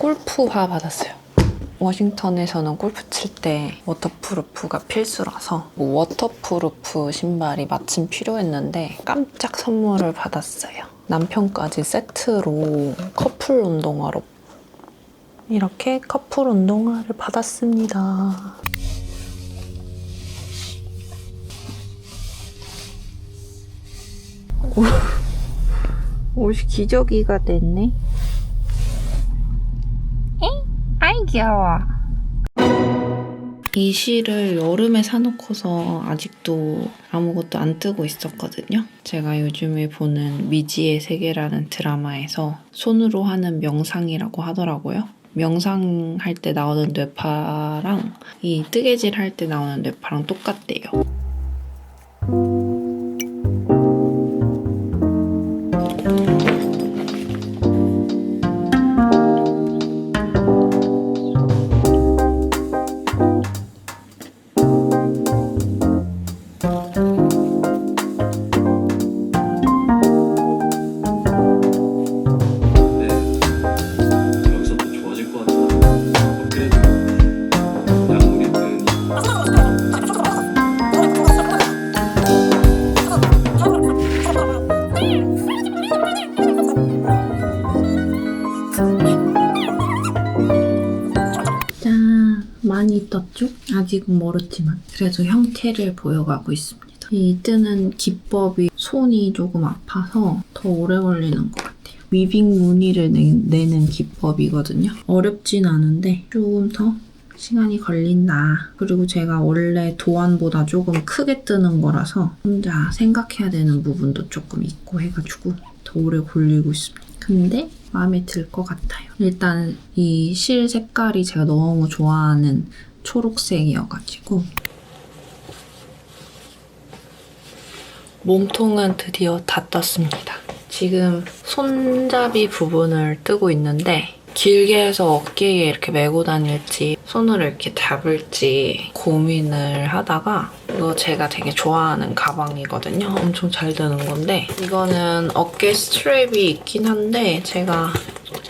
골프화 받았어요. 워싱턴에서는 골프 칠 때 워터프루프가 필수라서 워터프루프 신발이 마침 필요했는데 깜짝 선물을 받았어요. 남편까지 세트로 커플 운동화로 이렇게 커플 운동화를 받았습니다. 옷이 기저귀가 됐네. 아이 귀여워. 이 실을 여름에 사놓고서 아직도 아무것도 안 뜨고 있었거든요. 제가 요즘에 보는 미지의 세계라는 드라마에서 손으로 하는 명상이라고 하더라고요. 명상할 때 나오는 뇌파랑 이 뜨개질 할 때 나오는 뇌파랑 똑같대요. 많이 떴죠? 아직은 멀었지만 그래도 형태를 보여가고 있습니다. 이 뜨는 기법이 손이 조금 아파서 더 오래 걸리는 것 같아요. 위빙 무늬를 내는 기법이거든요. 어렵진 않은데 조금 더 시간이 걸린다. 그리고 제가 원래 도안보다 조금 크게 뜨는 거라서 혼자 생각해야 되는 부분도 조금 있고 해가지고 더 오래 걸리고 있습니다. 근데 마음에 들 것 같아요. 일단 이 실 색깔이 제가 너무 좋아하는 초록색이어가지고 몸통은 드디어 다 떴습니다. 지금 손잡이 부분을 뜨고 있는데 길게 해서 어깨에 이렇게 메고 다닐지 손으로 이렇게 잡을지 고민을 하다가 이거 제가 되게 좋아하는 가방이거든요. 엄청 잘 드는 건데 이거는 어깨 스트랩이 있긴 한데 제가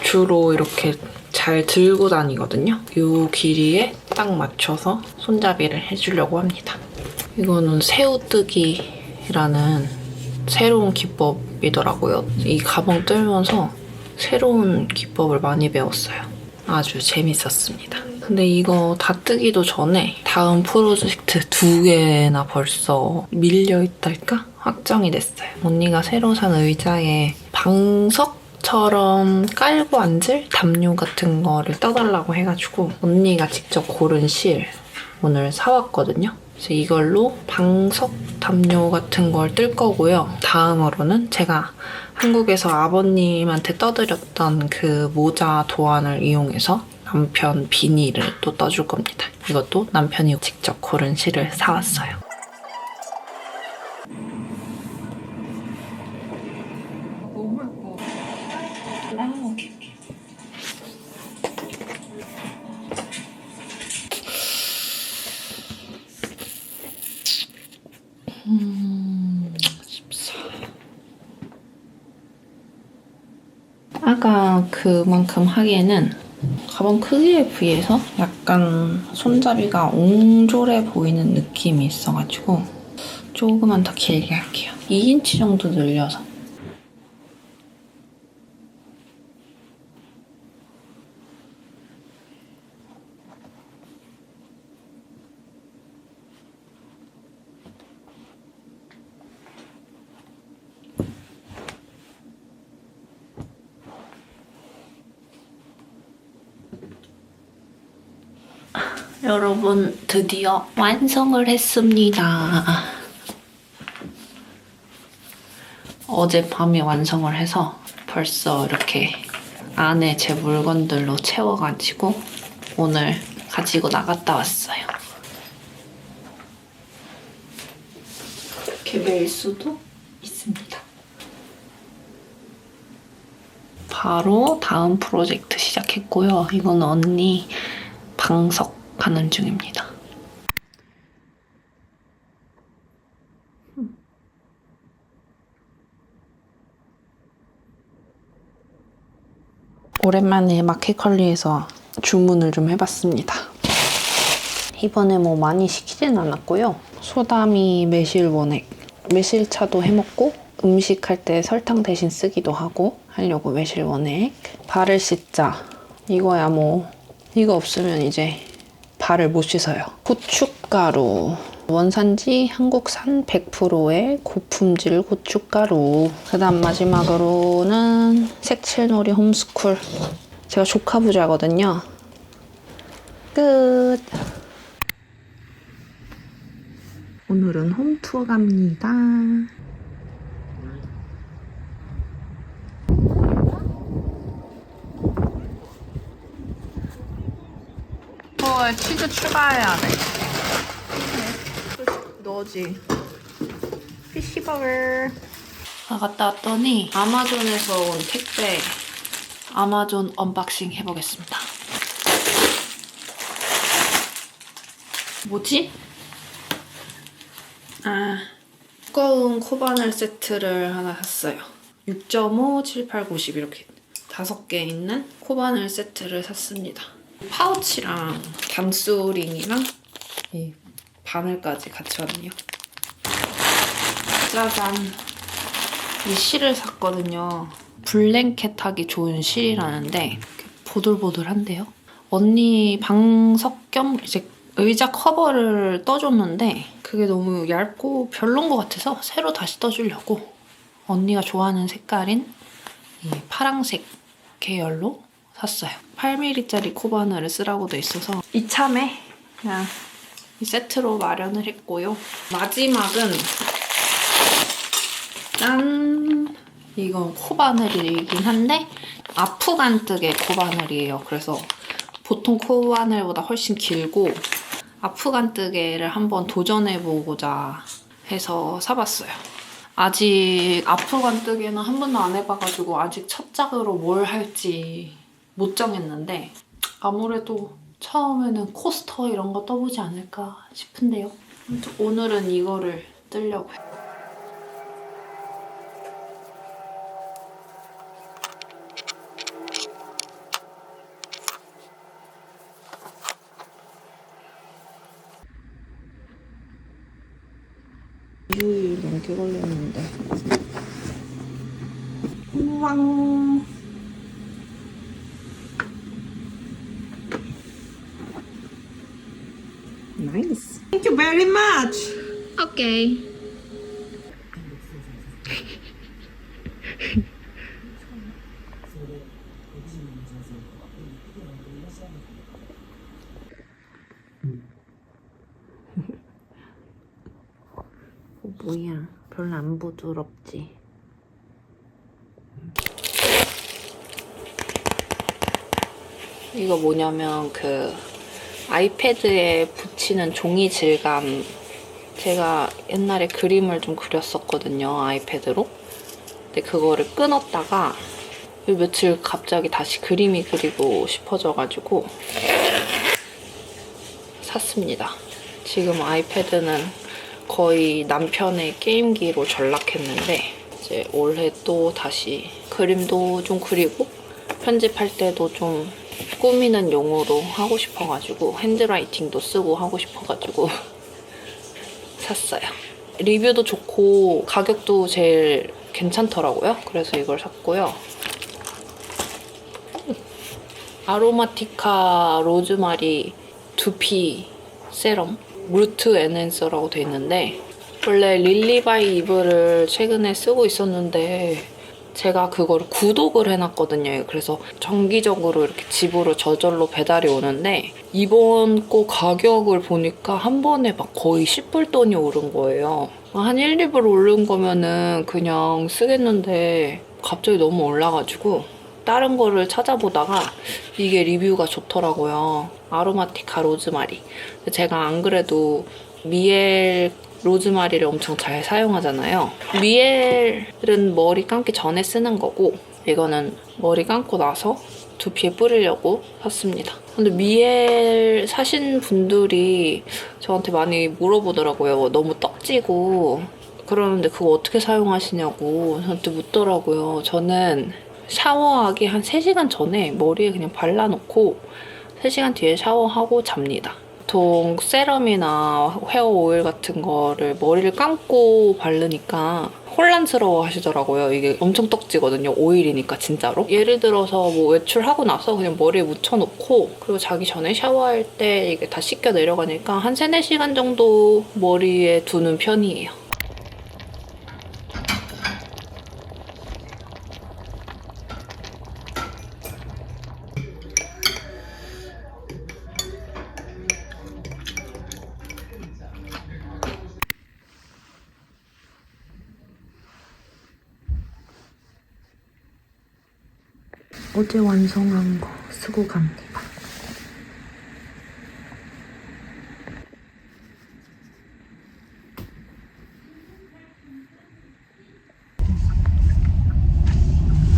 주로 이렇게 잘 들고 다니거든요. 이 길이에 딱 맞춰서 손잡이를 해주려고 합니다. 이거는 새우뜨기라는 새로운 기법이더라고요. 이 가방 뜨면서 새로운 기법을 많이 배웠어요. 아주 재밌었습니다. 근데 이거 다 뜨기도 전에 다음 프로젝트 2개나 벌써 밀려있달까? 확정이 됐어요. 언니가 새로 산 의자에 방석처럼 깔고 앉을 담요 같은 거를 떠달라고 해가지고 언니가 직접 고른 실 오늘 사왔거든요. 그래서 이걸로 방석 담요 같은 걸 뜰 거고요. 다음으로는 제가 한국에서 아버님한테 떠드렸던 그 모자 도안을 이용해서 남편 비니를 또 떠줄 겁니다. 이것도 남편이 직접 고른 실을 사왔어요. 너무 예뻐. 오케이. 아까 그만큼 하기에는 가방 크기에 비해서 약간 손잡이가 옹졸해 보이는 느낌이 있어가지고 조금만 더 길게 할게요. 2인치 정도 늘려서. 여러분, 드디어 완성을 했습니다. 어젯밤에 완성을 해서 벌써 이렇게 안에 제 물건들로 채워가지고 오늘 가지고 나갔다 왔어요. 이렇게 멜 수도 있습니다. 바로 다음 프로젝트 시작했고요. 이건 언니 방석 하는 중입니다. 오랜만에 마켓컬리에서 주문을 좀 해봤습니다. 이번에 뭐 많이 시키진 않았고요. 소다미 매실 원액, 매실차도 해먹고 음식할 때 설탕 대신 쓰기도 하고 하려고 매실 원액. 발을 씻자. 이거야 뭐 이거 없으면 이제 발을 못 씻어요. 고춧가루. 원산지 한국산 100%의 고품질 고춧가루. 그 다음 마지막으로는 색칠놀이 홈스쿨. 제가 조카 부자거든요. 끝. 오늘은 홈투어 갑니다. 치즈 추가해야 돼. 넣어지. 피시버거. 갔다 왔더니 아마존에서 온 택배 아마존 언박싱 해보겠습니다. 뭐지? 두꺼운 코바늘 세트를 하나 샀어요. 6.5, 7, 8, 90 이렇게 5개 있는 코바늘 세트를 샀습니다. 파우치랑 담소링이랑 이 바늘까지 같이 왔네요. 짜잔! 이 실을 샀거든요. 블랭켓 하기 좋은 실이라는데 보들보들한데요. 언니 방석 겸 이제 의자 커버를 떠줬는데 그게 너무 얇고 별론 것 같아서 새로 다시 떠주려고 언니가 좋아하는 색깔인 이 파랑색 계열로 샀어요. 8mm짜리 코바늘을 쓰라고 돼 있어서 이참에 그냥 이 세트로 마련을 했고요. 마지막은 짠! 이건 코바늘이긴 한데 아프간뜨개 코바늘이에요. 그래서 보통 코바늘보다 훨씬 길고 아프간뜨개를 한번 도전해보고자 해서 사봤어요. 아직 아프간뜨개는 한 번도 안 해봐가지고 아직 첫 작으로 뭘 할지 못 정했는데 아무래도 처음에는 코스터 이런 거 떠보지 않을까 싶은데요. 아무튼 오늘은 이거를 뜨려고요. 일요일 넘게 걸렸는데 우왕 나이스. Thank you very much. 오케이. 뭐야, 별로 안 부드럽지? 이거 뭐냐면 그 아이패드에 붙이는 종이 질감. 제가 옛날에 그림을 좀 그렸었거든요, 아이패드로. 근데 그거를 끊었다가 며칠 갑자기 다시 그림이 그리고 싶어져가지고 샀습니다. 지금 아이패드는 거의 남편의 게임기로 전락했는데 이제 올해 또 다시 그림도 좀 그리고 편집할 때도 좀 꾸미는 용으로 하고 싶어가지고 핸드라이팅도 쓰고 하고 싶어가지고 샀어요. 리뷰도 좋고 가격도 제일 괜찮더라고요. 그래서 이걸 샀고요. 아로마티카 로즈마리 두피 세럼 루트 엔핸서라고 돼 있는데 원래 릴리바이 이브를 최근에 쓰고 있었는데 제가 그거를 구독을 해놨거든요. 그래서 정기적으로 이렇게 집으로 저절로 배달이 오는데 이번 거 가격을 보니까 한 번에 막 거의 10불 돈이 오른 거예요. 한 1, 2불 오른 거면은 그냥 쓰겠는데 갑자기 너무 올라가지고 다른 거를 찾아보다가 이게 리뷰가 좋더라고요. 아로마티카 로즈마리. 제가 안 그래도 미엘 로즈마리를 엄청 잘 사용하잖아요. 미엘은 머리 감기 전에 쓰는 거고 이거는 머리 감고 나서 두피에 뿌리려고 샀습니다. 근데 미엘 사신 분들이 저한테 많이 물어보더라고요. 너무 떡지고 그러는데 그거 어떻게 사용하시냐고 저한테 묻더라고요. 저는 샤워하기 한 3시간 전에 머리에 그냥 발라놓고 3시간 뒤에 샤워하고 잡니다. 보통 세럼이나 헤어 오일 같은 거를 머리를 감고 바르니까 혼란스러워 하시더라고요. 이게 엄청 떡지거든요. 오일이니까 진짜로. 예를 들어서 뭐 외출하고 나서 그냥 머리에 묻혀놓고 그리고 자기 전에 샤워할 때 이게 다 씻겨 내려가니까 한 3, 4시간 정도 머리에 두는 편이에요. 어제 완성한 거 쓰고 갑니다.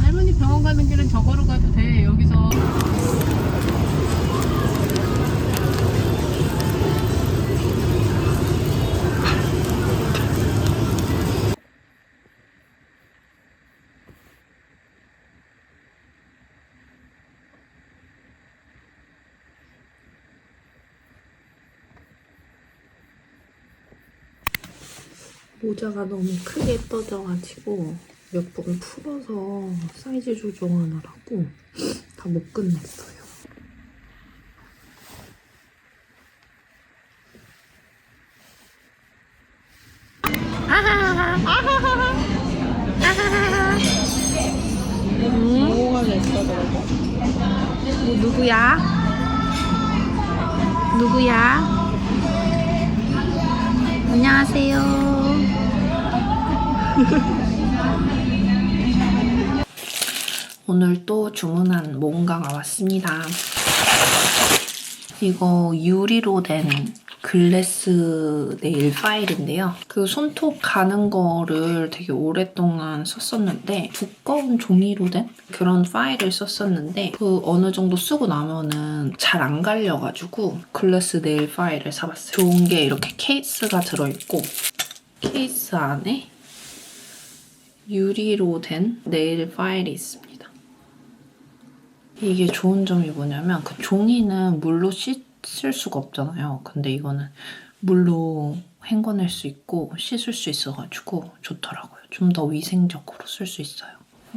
할머니 병원 가는 길은 저거로 가도 돼. 여기서. 모자가 너무 크게 떠져가지고 몇 번 풀어서 사이즈 조정하느라고 다 못 끝냈어요. 누구야? 누구야? 안녕하세요. 오늘 또 주문한 뭔가가 왔습니다. 이거 유리로 된 글래스 네일 파일인데요. 그 손톱 가는 거를 되게 오랫동안 썼었는데 두꺼운 종이로 된 그런 파일을 썼었는데 그 어느 정도 쓰고 나면은 잘 안 갈려가지고 글래스 네일 파일을 사봤어요. 좋은 게 이렇게 케이스가 들어있고 케이스 안에 유리로 된 네일 파일이 있습니다. 이게 좋은 점이 뭐냐면 그 종이는 물로 씻을 수가 없잖아요. 근데 이거는 물로 헹궈낼 수 있고 씻을 수 있어가지고 좋더라고요. 좀 더 위생적으로 쓸 수 있어요.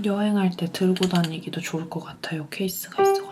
여행할 때 들고 다니기도 좋을 것 같아요. 케이스가 있어서.